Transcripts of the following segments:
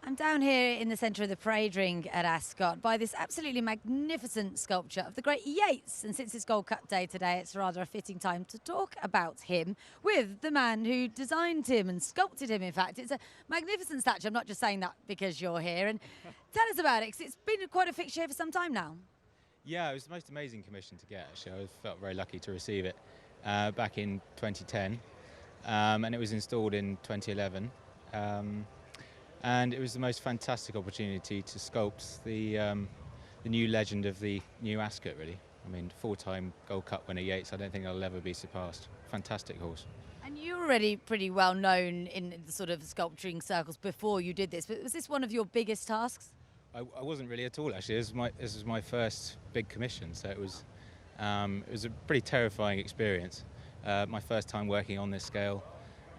I'm down here in the centre of the parade ring at Ascot by this absolutely magnificent sculpture of the great Yeats. And since it's Gold Cup Day today, it's rather a fitting time to talk about him with the man who designed him and sculpted him, in fact. It's a magnificent statue. I'm not just saying that because you're here. And tell us about it, because it's been quite a fixture here for some time now. Yeah, it was the most amazing commission to get, actually. I felt very lucky to receive it back in 2010. And it was installed in 2011. And it was the most fantastic opportunity to sculpt the new legend of the new Ascot, really. I mean, 4-time Gold Cup winner Yeats, I don't think that'll ever be surpassed. Fantastic horse. And you're already pretty well known in the sort of sculpturing circles before you did this, but was this one of your biggest tasks? I wasn't really at all, actually. This was my first big commission, so it was a pretty terrifying experience. My first time working on this scale,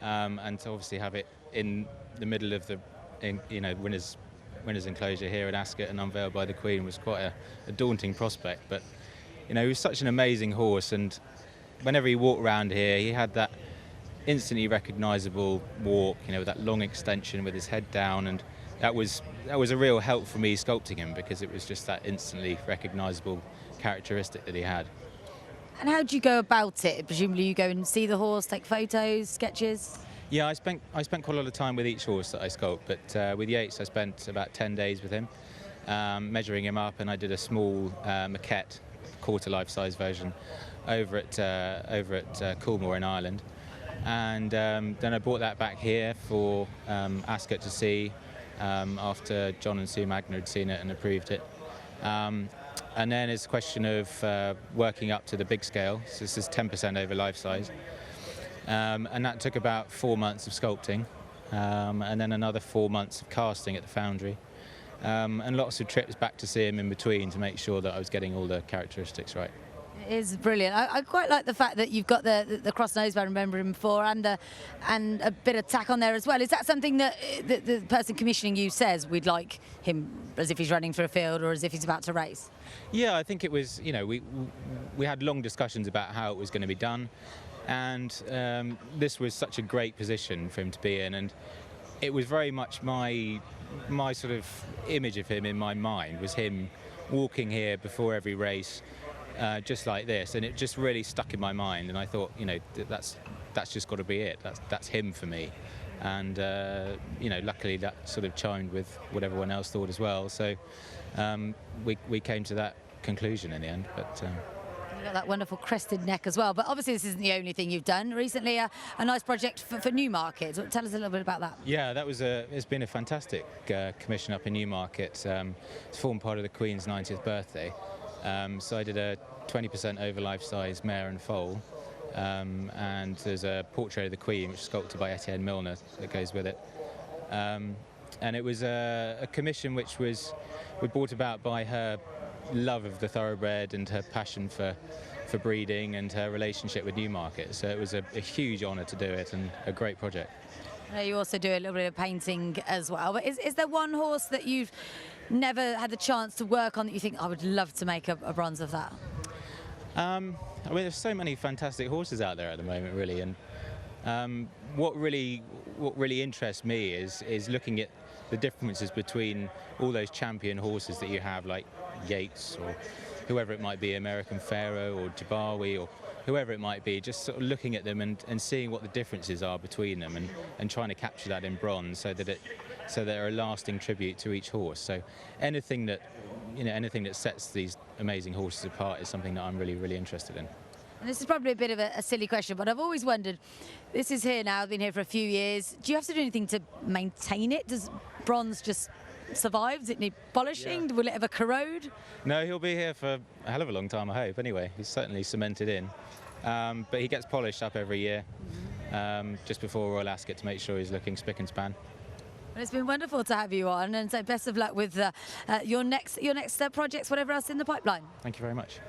and to obviously have it in the middle of the winners' enclosure here at Ascot and unveiled by the Queen was quite a daunting prospect. But he was such an amazing horse, and whenever he walked around here, he had that instantly recognisable walk, with that long extension with his head down, and that was a real help for me sculpting him, because it was just that instantly recognisable characteristic that he had. And how do you go about it? Presumably you go and see the horse, take photos, sketches? Yeah, I spent quite a lot of time with each horse that I sculpt, but with Yeats I spent about 10 days with him, measuring him up, and I did a small maquette, quarter life-size version, over at Coolmore in Ireland, and then I brought that back here for Ascot to see after John and Sue Magner had seen it and approved it. And then it's a question of working up to the big scale, so this is 10% over life size. And that took about 4 months of sculpting, and then another 4 months of casting at the foundry, and lots of trips back to see him in between to make sure that I was getting all the characteristics right. It is brilliant. I quite like the fact that you've got the cross nose, I remember him before, and a bit of tack on there as well. Is that something that the person commissioning you says we'd like him as if he's running through a field or as if he's about to race? Yeah, I think it was, we had long discussions about how it was going to be done. And this was such a great position for him to be in, and it was very much my sort of image of him in my mind was him walking here before every race, just like this, and it just really stuck in my mind. And I thought, that's just got to be it. That's him for me. And luckily that sort of chimed with what everyone else thought as well. So we came to that conclusion in the end. But. You've got that wonderful crested neck as well, but obviously this isn't the only thing you've done. Recently a nice project for Newmarket. Tell us a little bit about that. Yeah, it's been a fantastic commission up in Newmarket. It's formed part of the Queen's 90th birthday. So I did a 20% over life-size mare and foal, and there's a portrait of the Queen which is sculpted by Etienne Milner that goes with it. And it was a commission which was brought about by her love of the thoroughbred and her passion for breeding and her relationship with Newmarket. So it was a huge honour to do it, and a great project. You also do a little bit of painting as well, but is there one horse that you've never had the chance to work on that you think I would love to make a bronze of that? I mean, there's so many fantastic horses out there at the moment, really, and what really interests me is looking at the differences between all those champion horses that you have, like Yeats or whoever it might be, American Pharaoh or Jabawi or whoever it might be, just sort of looking at them and seeing what the differences are between them, and trying to capture that in bronze so that they're a lasting tribute to each horse. So anything that sets these amazing horses apart is something that I'm really interested in. And this is probably a bit of a silly question, but I've always wondered, this is here now, been here for a few years, do you have to do anything to maintain it? Does bronze just survive? Does it need polishing? Yeah. Will it ever corrode? No, he'll be here for a hell of a long time, I hope. Anyway, he's certainly cemented in. But he gets polished up every year, just before Royal Ascot, to make sure he's looking spick and span. Well, it's been wonderful to have you on, and so best of luck with your next projects, whatever else in the pipeline. Thank you very much.